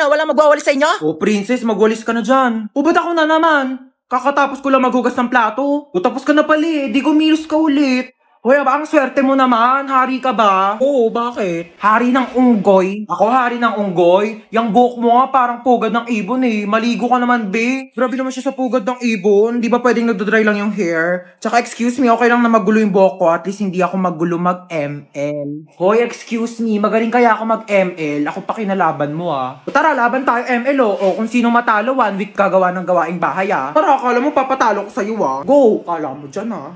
ano, walang magwawalis sa inyo? Oh, princess, magwalis ka na dyan. O, ba't ako na naman? Kakatapos ko lang maghugas ng plato. O, tapos ka na pala eh. Di gumilos ka ulit. Hoy, aba, ang swerte mo naman. Hari ka ba? Oo, bakit? Hari ng unggoy. Ako hari ng unggoy? Yang buhok mo nga parang pugad ng ibon eh. Maligo ka naman, be. Grabe naman siya sa pugad ng ibon. Di ba pwedeng nagdodry lang yung hair? Tsaka excuse me, okay lang na magulo yung buhok ko. At least hindi ako magulo mag-ML. Hoy, excuse me. Magaling kaya ako mag-ML. Ako pa kinalaban mo ah. O tara, laban tayo ML o kung sino matalo, 1 week kagawa ng gawaing bahay ah. Tara, akala mo papatalo ko sa'yo ah. Go! Kala mo dyan ah.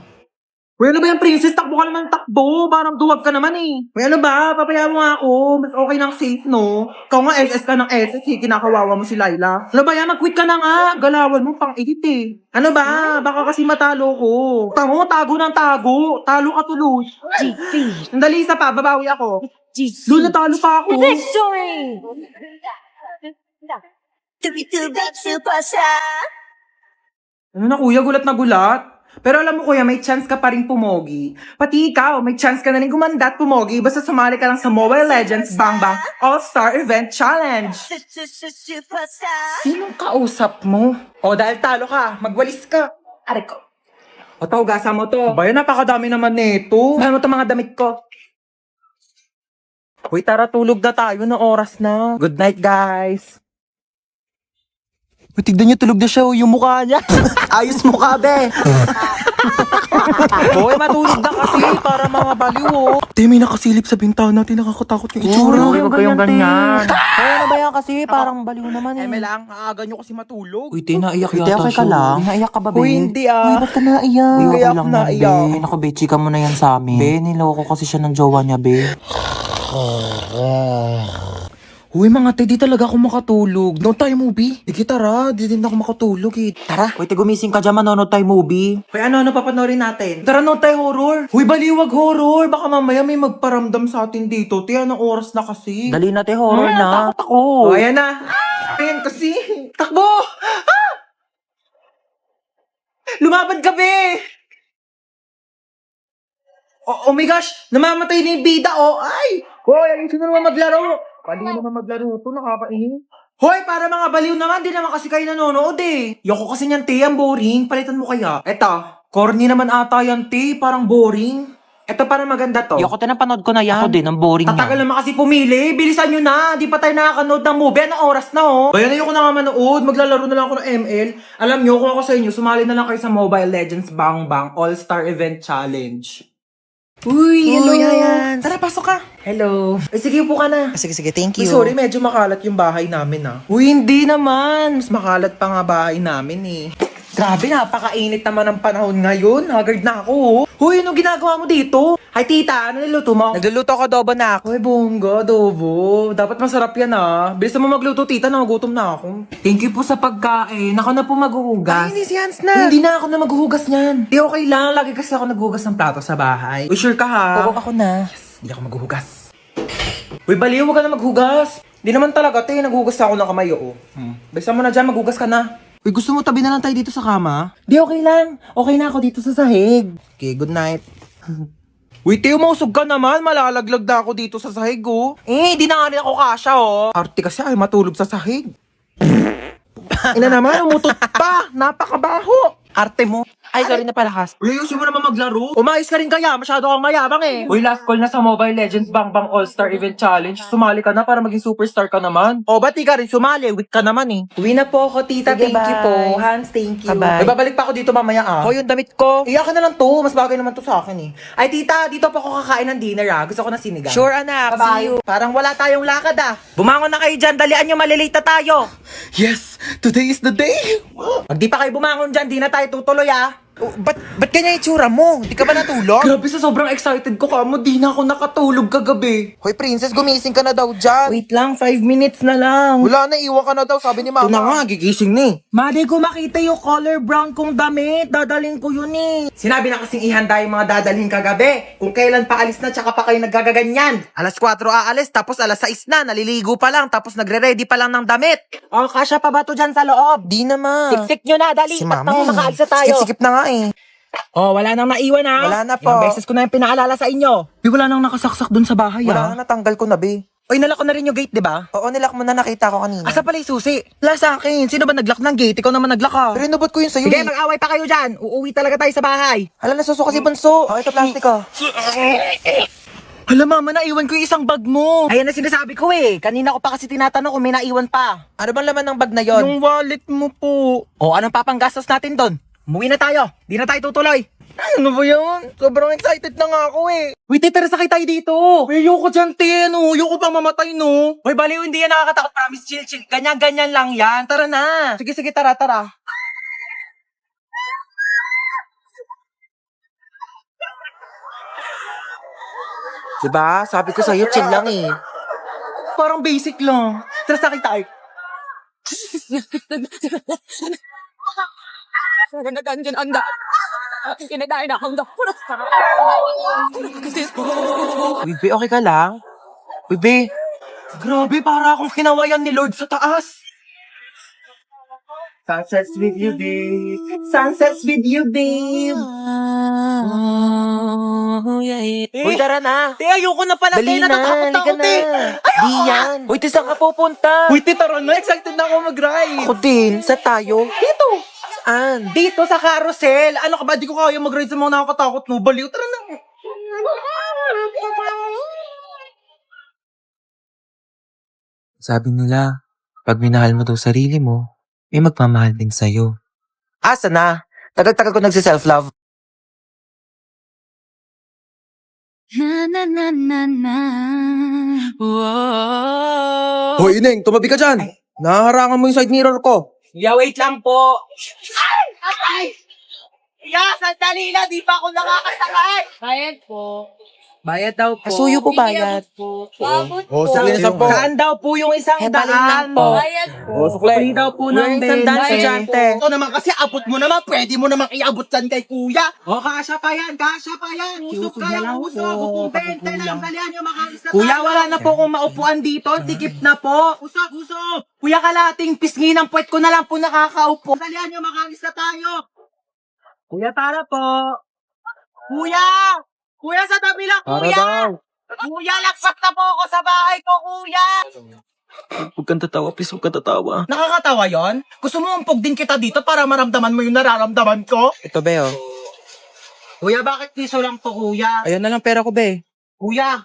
Uy, ano ba yan, princess? Takbo ka naman takbo. Parang duwag ka naman eh. Uy, ano ba? Papayaan mo nga ako. Mas okay ng safe, no? Ikaw nga SS ka ng SS eh. Kinakawawa mo si Laila. Ano ba yan? Mag-quit ka na nga. Galawan mo pang ihit eh. Ano ba? Baka kasi matalo ko. Tango, tago ng tago. Talo ka tuloy. GC. Sandali, isa pa. Babawi ako. GC. Doon natalo pa ako. Victory! Ano na kuya? Gulat na gulat. Pero alam mo kuya, may chance ka pa rin pumogi. Pati ikaw, may chance ka na rin gumanda at pumogi basta sumali ka lang sa Mobile Legends Bang Bang All-Star Event Challenge. Sinong kausap mo? O dahil talo ka, magwalis ka. Are ko. O tawagasan mo to. Bayan, napakadami naman nito. Bayan mo to mga damit ko. Uy, tara tulog na tayo na oras na. Good night guys. Uy, tignan niyo, tulog na siya, yung mukha niya. Ayos mukha, be. Hoy, matulog na kasi para mga baliw oh. Te, may nakasilip sa bintana natin, nakakatakot yung itsura. Huwag kayong ganyan. Ay, ano ba yan kasi? Parang baliw naman eh. Eme lang, aaga nyo kasi matulog. Uy, te, naiyak Uy, te, yata okay ka siya. lang? Naiyak ka ba, be? Uy, hindi Uy, ah. ba't ka naiyak? Uy, Okay kaya lang ako yan, naiyak. be. Ay, naku, be, chika mo na yan sa amin. Be, niloko kasi siya ng jowa niya, be. Uy, mga te, di talaga ako makatulog. No tayo movie. Sige, tara. Di din ako makatulog eh. Tara. Uy, te, gumising ka dyan, manonood tayo movie. Uy, ano papanorin natin? Tara, no tayo horror. Uy, baliwag horror. Baka mamaya may magparamdam sa atin dito. Te, anong oras na kasi? Dali na, te, horror na. Takot ako. Oh, ayan na. Ayan kasi. Takbo! Ah! Lumaban ka, be! Oh my gosh! Namamatay na yung bida, oh! Ay! Hoy, ayun sino naman maglaro? Baliw naman maglaro ito, nakakainis. Hoy, para mga baliw naman, di naman kasi kayo nanonood eh. Yoko kasi niyan, te, ang boring. Palitan mo kaya. Eto, corny naman ata yan, te, parang boring. Eto, parang maganda to. Yoko, te, napanood ko na yan. Ako din, ang boring Tatagal niya. naman kasi pumili. Bilisan nyo na. Di pa tayo nakakanood ng movie. Anong oras na, oh? Bayan, ayoko na nga manood. Maglalaro na lang ako ng ML. Alam nyo, kung ako sa inyo, sumali na lang kayo sa Mobile Legends Bang Bang All-Star Event Challenge. Uy, hello. Yayans. Tara, pasok ka. Hello. Ay, sige, upo ka na. Sige, thank Uy, sorry, medyo makalat yung bahay namin, ah. Uy, hindi naman. Mas makalat pa nga bahay namin, eh. Grabe, napakainit naman ang panahon ngayon. Haggard na ako, oh. Huy, anong ginagawa mo dito? Hi, tita. Ano niluto mo? Nagluluto ako adobo na ako. Uy, bongga, adobo. Dapat masarap yan, ah. Bilisan mo magluto, tita. Nagugutom na ako. Thank you po sa pagkain. Ako na po maghuhugas. Ay, hindi si Hans na. Hindi na ako na maghuhugas niyan. Di okay lang. Lagi kasi ako naghuhugas ng plato sa bahay. Uy, sure ka, ha? Oo, ako na. Hindi ako maghuhugas. Uy, baliw, huwag ka na maghugas. Di naman talaga, te. Naghuhugas ako ng kamay, oo. Bilisan mo na dyan, maghugas ka na. Uy, gusto mo tabi na lang tayo dito sa kama? Di, okay lang. Okay na ako dito sa sahig. Okay, good night. Uy, Teo, mausog ka naman. Malalaglag na ako dito sa sahig, oh. Eh, di na nga rin ako kasya, oh. Arte kasi ay matulog sa sahig. Ina naman, umutot pa. Napakabaho. Arte mo. Ay, sorry na pala, Has. Uy, ayusin mo naman maglaro. Umayos ka rin kaya, masyado kang mayabang eh. Uy, last call na sa Mobile Legends Bang Bang All-Star Event Challenge. Sumali ka na para maging superstar ka naman. O, ba't di ka rin sumali? Weak ka naman eh. Uwi na po ako, tita. Sige, Thank you bye. po. Hans, thank you. Bye-bye. Ay, babalik pa ako dito mamaya ah. Hoy, yung damit ko. Iyakan na lang to. Mas bagay naman to sa akin eh. Ay, tita, dito pa ako kakain ng dinner ah. Gusto ko na sinigang. Sure, anak. See Bye-bye. you. Parang wala tayong lakad ah. Bumangon na kayo dyan. Dalian nyo, malilate na tayo. Yes! Today is the day! Pag di pa kayo bumangon dyan, di na tayo tutuloy ah. Oh, ba't ganyan itsura mo? Di ka ba natulog? Grabe, sa sobrang excited ko kamo, di na ako nakatulog kagabi. Hoy, princess, gumising ka na daw dyan. Wait lang, 5 minutes na lang. Wala na, iwan ka na daw, sabi ni mama. Ito na nga, gigising ni. Madi ko makita yung color brown kong damit. Dadalhin ko yun eh. Sinabi na kasing ihanda yung mga dadalhin kagabi. Kung kailan pa alis na, tsaka pa kayo naggagaganyan. Alas 4 aalis, tapos alas 6 na, naliligo pa lang, tapos nagre-ready pa lang ng damit. Oh, kasya pa ba to dyan sa loob? Di naman. Siksik nyo na, dali. Si Ba't mama nang makaalis na tayo? Sikip na nga eh. Oh, wala nang naiwan ha. Wala na po. Ilang beses ko na yung pinaalala sa inyo. Wala nang nakasaksak dun sa bahay Wala na, natanggal ko na, be. Oy, nalak ko na rin yung gate, di ba? Oo, nilak mo na, nakita ko kanina. Asa pala yung susi? Wala sa akin. Sino ba naglock ng gate? Ikaw naman naglock ka. Pero inubot ko yun sa'yo Sige, eh. mag-away pa kayo dyan. Uuwi talaga tayo sa bahay. Hala, nasusuka si Bunso. Oh, ito plastic ko. Hala mama, naiwan ko yung isang bag mo. Ayan na sinasabi ko eh. Kanina ko pa kasi tinatanong kung may naiwan pa. Ano bang laman ng bag na yon? Yung wallet mo po. O, anong papanggastos natin doon? Umuwi na tayo. Di na tayo tutuloy. Ano ba yun? Sobrang excited na nga ako eh. Wait, tara sakay tayo dito. Uy, ayoko dyan, te. Ano? Ayoko pang mamatay, no? Uy, baliw, hindi yan nakakatakot. Promise, chill. Ganyan-ganyan lang yan. Tara na. Sige, tara. Diba? Sabi ko sa'yo, chill lang eh. Parang basic lang. Tara sakay tayo. Bibi, okay ka lang? Bibi, Grabe, para akong kinawayan ni Lord sa taas. sunsets with you, babe. Sunsets with you, babe. Uy, tara na. Te, ayoko na pala, te. Dali na, Natatakot halika ako, na. te. Di yan. Uy, te, saan ka pupunta? Uy, te, tara na. Excited na ako mag-ride. Ako din. Sa tayo? Dito. Saan? Dito sa carousel. Ano ka ba? Di ko kaya mag-ride sa mga nakakatakot, no? Baliw, tara na. Sabi nila, pag minahal mo daw sarili mo, may magmamahal din sa'yo. Asa na? Tagal-tagal ko nagsi-self-love. Na na na na na. Whoa. Hoy, Ineng, tumabi ka dyan! Nahaharangan mo yung side mirror ko. Yeah, wait lang po. Ay! Yeah, sandali na. Di pa ako nakakasakay. Bayad po. Bayad daw po. Kasuyo po bayad. Babot po. sige na, 10. Saan daw po yung isang Baling daan? lang po. Bayad po. Free daw po ng Yung sandaan, bente. estudyante. Ito naman kasi abot mo naman. Pwede mo naman iabot yan kay kuya. O, kasya pa yan. Usok kayo, usok. Kung bente lang, dalihan nyo makaalis na Kuya, wala na po kung maupuan dito. Sikip na po. Usok. Kuya, kalating pisngi ng puwet ko na lang po nakakaupo. Dalihan nyo makaalis na tayo. Kuya, tara po. Kuya, sa tabi lang, kuya. Kuya, lagpas na po ako sa bahay ko, kuya. Huwag kang tatawa, please, huwag kang tatawa. Nakakatawa yon? Gusto mo umpog din kita dito para maramdaman mo yung nararamdaman ko? Ito, Beo. Kuya, bakit piso lang to, kuya? Ayan na lang pera ko, Be. Kuya,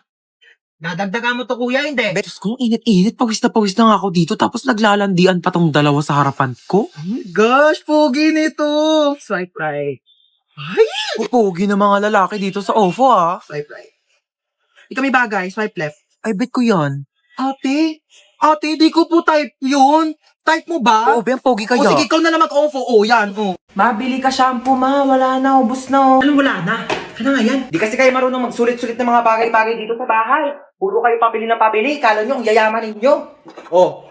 dadagdagan mo to, kuya, hindi? Diyos ko, init-init, pawis na nga ako dito, tapos naglalandian pa tong dalawa sa harapan ko. Gosh, pogi nito. Swipe right. Pupugi ng mga lalaki dito sa OFO, ah. Swipe right. Ikaw may bagay, swipe left. Ay, bet ko yan. Ate, di ko po type yun. Type mo ba? Oo, Ben, pogi O kaya. sige, ikaw na lang mag-ofo. O, yan, o. Mabili ka shampoo, ma. Wala na, ubos na, o. Anong wala na? Ano nga yan? Di kasi kayo marunong magsulit-sulit ng mga bagay-bagay dito sa bahay. Puro kayo pabili ng pabili. Kala nyo, ang yayaman ninyo. O,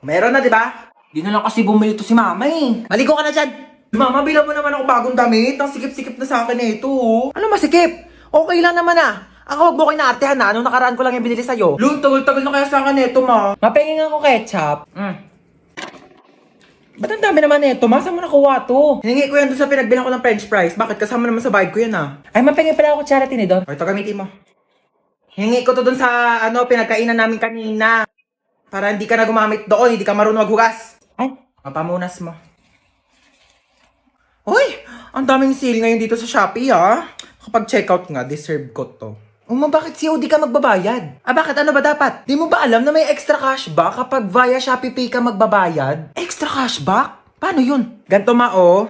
meron na, di ba? Di na lang kasi bumili to si mama, eh. Maligo ka na dyan. Mama, bilang mo naman ako bagong damit. Ang sikip-sikip na sa akin na ito, oh. Ano masikip? Okay lang naman, ah. Ang huwag mo kayo naartehan na. Anong nakaraan ko lang yung binili sa'yo? Lul, tagal-tagal na kaya sa akin ito, ma. Mapengin ako ketchup. Ba't ang dami naman nito? Ma, saan mo nakuha to? Hiningi ko yan doon sa pinagbilang ko ng french fries. Bakit? Kasama naman sa bayad ko yan, ah. Ay, mapengin pala ako charity ni Don. O, ito gamitin mo. Hiningi ko to doon sa, pinagkainan namin kanina. Para hindi ka na gumamit doon, hindi ka marunong maghugas. Ay, mapamunas mo. Uy, ang daming sale ngayon dito sa Shopee, ah. Kapag checkout nga, deserve ko to. Bakit COD ka magbabayad? Bakit? Ano ba dapat? Di mo ba alam na may extra cashback kapag via Shopee Pay ka magbabayad? Extra cashback? Paano yun? Ganto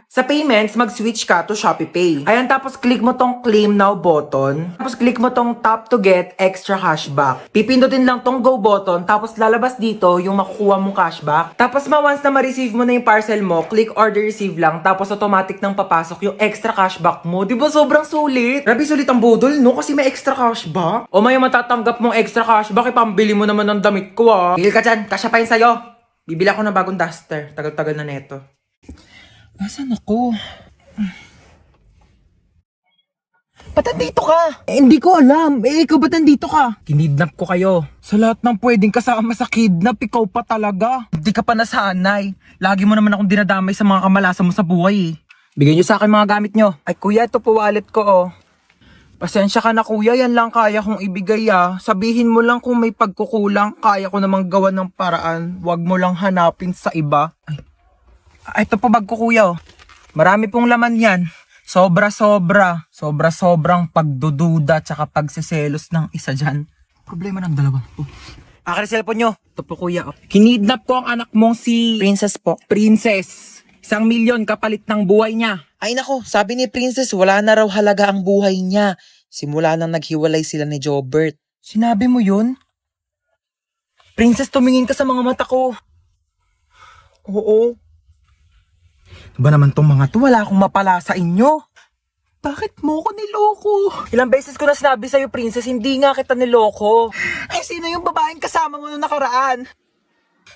sa payments, mag-switch ka to Shopee Pay. Ayan, tapos click mo tong claim now button. Tapos click mo tong tap to get extra cashback. Pipindutin lang tong go button, tapos lalabas dito yung makukuha mong cashback. Tapos once na ma-receive mo na yung parcel mo, click order receive lang, tapos automatic nang papasok yung extra cashback mo. Di ba sobrang sulit? Grabe sulit ang budol, no? Kasi may extra cashback. O may matatanggap mong extra cashback, ipambili mo naman ng damit ko, ah. Pili ka dyan, kasya pa yun sa'yo. Bibili ako ng bagong duster. Tagal-tagal na neto. Nasaan ako? Ba't nandito ka? Hindi ko alam. Ikaw ba't nandito ka? Kinidnap ko kayo. Sa lahat ng pwedeng kasama sa kidnap, ikaw pa talaga. Hindi ka pa nasanay. Lagi mo naman akong dinadamay sa mga kamalasan mo sa buhay, eh. Bigyan nyo sa akin mga gamit nyo. Ay kuya, ito po wallet ko, oh. Pasensya ka na kuya, yan lang kaya kong ibigay Sabihin mo lang kung may pagkukulang, kaya ko namang gawa ng paraan. Huwag mo lang hanapin sa iba. Ito po bag ko kuya Marami pong laman yan. Sobra-sobra. Sobra-sobrang pagdududa tsaka pagseselos ng isa dyan. Problema ng dalawa. Akin ang cellphone nyo. Ito po kuya. Kinidnap ko ang anak mong si Princess po. Princess. 1,000,000 kapalit ng buhay niya. Ay nako, sabi ni Princess, wala na raw halaga ang buhay niya. Simula nang naghiwalay sila ni Jobert. Sinabi mo yun? Princess, tumingin ka sa mga mata ko. Oo. Ba naman tong mga to, wala akong mapala sa inyo. Bakit mo ko niloko? Ilang beses ko na sinabi sa'yo, Princess, hindi nga kita niloko. Ay, sino yung babaeng kasama mo nung nakaraan?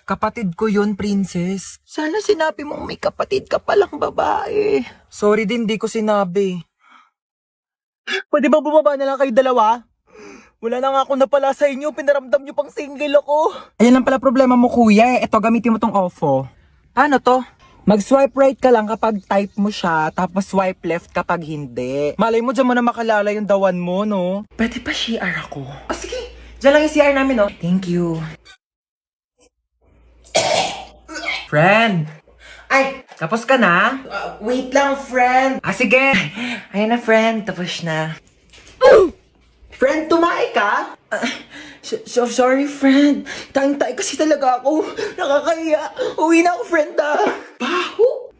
Kapatid ko yun, Princess. Sana sinabi mong may kapatid ka palang babae. Sorry din, di ko sinabi. Pwede ba bumaba na lang kayo dalawa? Wala na nga ako napala sa inyo, pinaramdam nyo pang single ako. Ayan lang pala problema mo kuya Ito, gamitin mo tong OFO. Paano to? Mag-swipe right ka lang kapag type mo siya, tapos swipe left kapag hindi. Malay mo dyan mo na makalala yung dawan mo, no? Pwede pa CR ako? Oh, sige. Diyan lang yung CR namin, no? Thank you. Friend! Ay, tapos ka na? Wait lang, friend. Sige. Ayan na, friend. Tapos na. Friend, tumae ka? Sorry, friend. Tayong-tay kasi talaga ako. Nakakahiya. Uwi na ako, friend, Baho!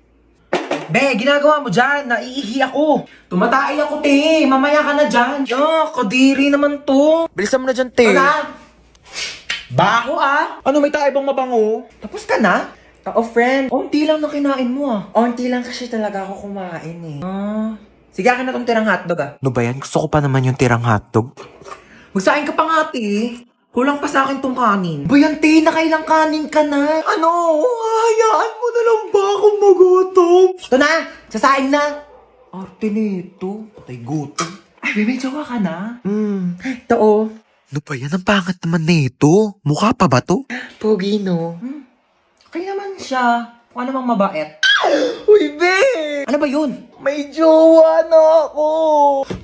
Be, ginagawa mo dyan. Naiihi ako. Tumatay ako, te. Mamaya ka na dyan. Kadiri naman to. Bilisan mo na dyan, te. Baho, Ano, may tayo bang mabango? Tapos ka na? Friend. Onti lang na kinain mo, Onti lang kasi talaga ako kumain, Sige, akin na tong tirang hotdog, Ano ba yan? Gusto ko pa naman yung tirang hotdog. Magsain ka pa nga, te. Kulang pa sa akin tong kanin. Bayan, te, nakailang kanin ka na. Ano? Hayaan mo na lang ba akong magutom? Ito na! Sasain na! Arte nito. Patay gutom. Ay, may jowa ka na? Ito, Ano ba yan? Ang pangat naman nito. Mukha pa ba to? Pogi, no? Okay naman siya. Kung ano mang mabait. Uy, be! Ano ba yun? May jowa na ako!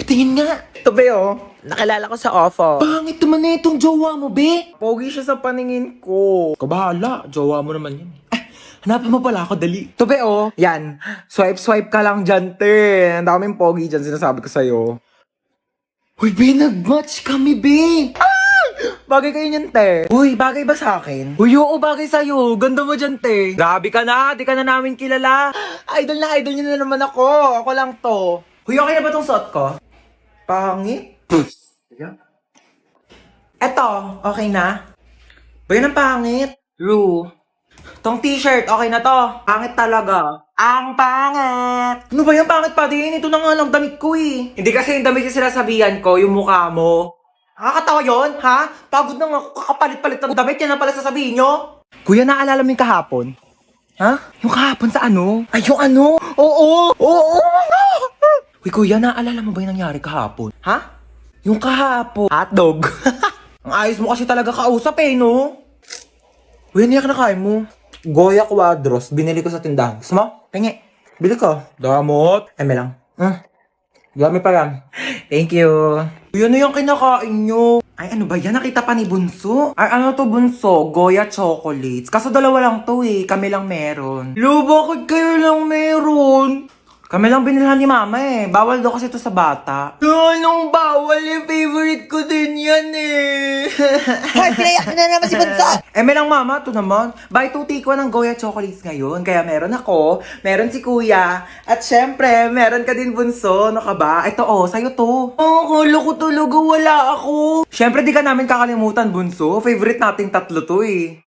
Patingin nga. Ito, be, Nakilala ko sa OFO. Pangit naman na itong jowa mo, be. Pogi siya sa paningin ko. Kabahala, jowa mo naman yan. Hanapin mo pala ako, dali. Ito, be, Yan. Swipe ka lang dyan, te. Ang daming pogi dyan, sinasabi ko sa'yo. Uy, be, nag-match kami, be. Bagay kayo niyan, te. Uy, bagay ba sa akin? Uy, oo, bagay sa'yo. Ganda mo dyan, te. Grabe ka na, di ka na namin kilala. Idol niyo na naman ako. Ako lang to. Uy, okay na ba tong suot ko? Pangit. Eto, okay na? Ba yun ang pangit? Ru. Tong t-shirt, okay na to. Pangit talaga. Ang pangit! Ano ba yung pangit pa din? Ito na nga lang damit ko Hindi kasi yung damit yung sinasabihan ko, yung mukha mo. Nakakatawa yun, ha? Pagod na nga ako kakapalit-palit ng damit, yan na pala sasabihin nyo. Kuya, naalala mo yung kahapon? Ha? Yung kahapon sa ano? Ay, yung ano? Oo! Uy, kuya, naalala mo ba yung nangyari kahapon? Ha? Yung kahapon. Hotdog. Ang ayos mo kasi talaga kausap no? Uy, ano yung kinakain mo? Goya Quadros, binili ko sa tindahan. Gusto mo? Tingi. Bili ko. Damot. Eme lang. Dami pa yan. Thank you. Uy, ano yung kinakain nyo? Ay, ano ba yan? Nakita pa ni Bunso? Ay, ano to, Bunso? Goya chocolates. Kaso dalawa lang to Kami lang meron. Lo, bakit kayo lang meron? Kami lang binilhan ni Mama Bawal daw kasi to sa bata. Anong bawal? Favorite ko din yan Ay, pinayak na naman si Bunso! May lang Mama, to naman. Buy 2 take 1 ng Goya chocolates ngayon. Kaya meron ako, meron si Kuya, at syempre, meron ka din Bunso. Ano ka ba? Ito sa'yo to. Kala ko talaga wala ako. Syempre, di ka namin kakalimutan Bunso. Favorite nating tatlo to